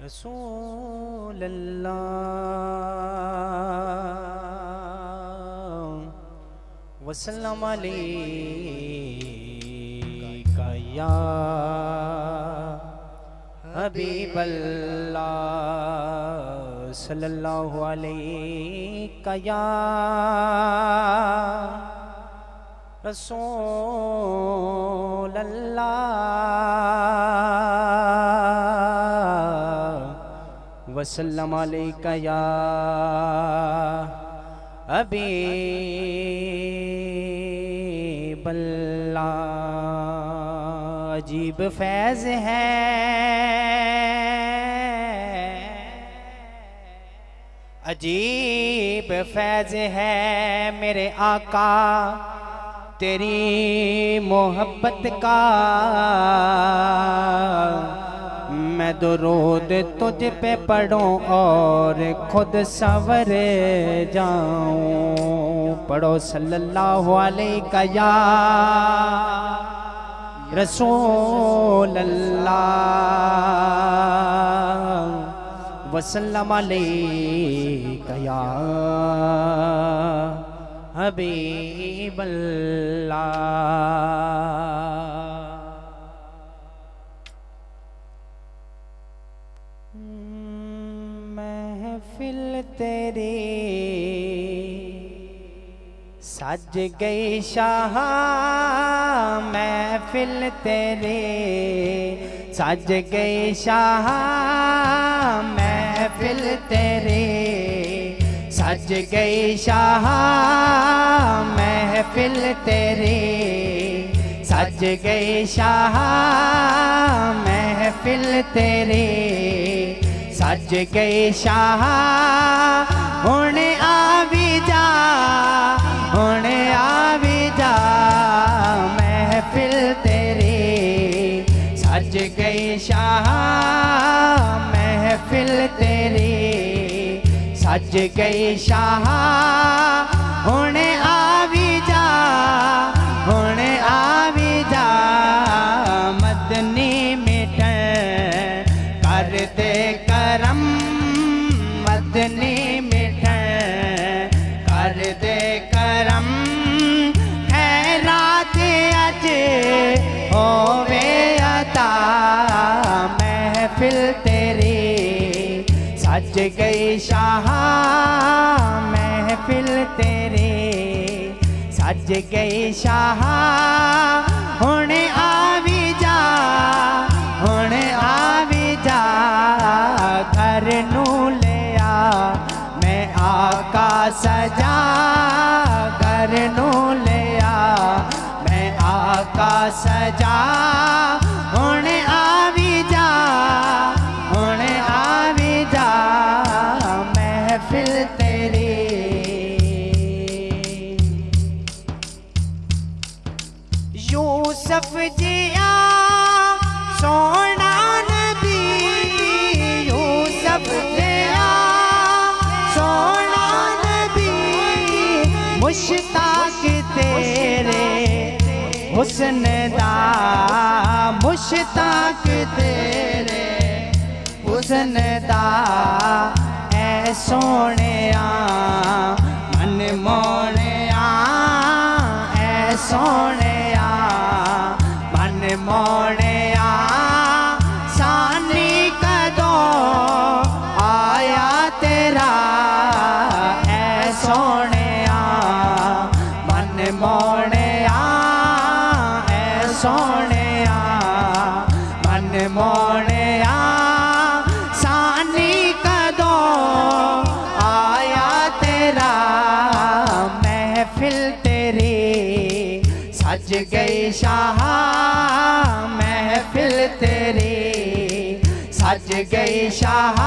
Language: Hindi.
रसूल अल्लाह वसल्लम अलैका या हबीब अल्लाह सल्लल्लाहु अलैका या रसूल अल्लाह वसल्लम अलैका या हबीब अल्लाह। अजीब फैज़ है, अजीब फैज़ है मेरे आका तेरी मोहब्बत का। मैं दुरूद तुझ पे पढ़ूं और खुद संवर जाऊं। पढ़ो सल्लल्लाहु अलैका या रसूल अल्लाह वसल्लम अलैका या हबीब अल्लाह। महफिल तेरी सज गई शाह, महफिल तेरी सज गई शाह, महफिल तेरी सज गई शाह, महफिल तेरी सज गई शाह, महफिल तेरी सज गई शाह। हुणे आवी जा, हुणे आवी जा, महफिल तेरी सज गई शाह, महफिल तेरी सज गई शाह। हुणे आवी जा, हुणे आवी जा, मदनी मिटन कर दे करम, मदनी मिटन कर दे करम। खैरात अज होवे अता, महफिल तेरी सज गई शाह, महफिल तेरी सज गई शाह। हुणे आवी जा, हुणे आवी जा, घर नू ले आ मैं आका सजा, घर नू ले आ मैं आका सजा। हुणे आवी जा, हुणे आवी जा, महफिल तेरी यूसुफ जिया सोना नबी, यूसुफ जिया सोना नबी, मुश्ताक तेरे हुस्न दा, मुश्ताक तेरे हुस्न दा। ऐ सोहणिया मन मोहणिया, ऐ सोहणिया मन मोहणिया, सानी कदों आया तेरा। ऐ सोहणिया मन मोहणिया, ऐ सोहणिया मन मोहणिया, सानी कदों आया तेरा। महफिल तेरी सज गई शाह, महफिल तेरी सज गई शाह।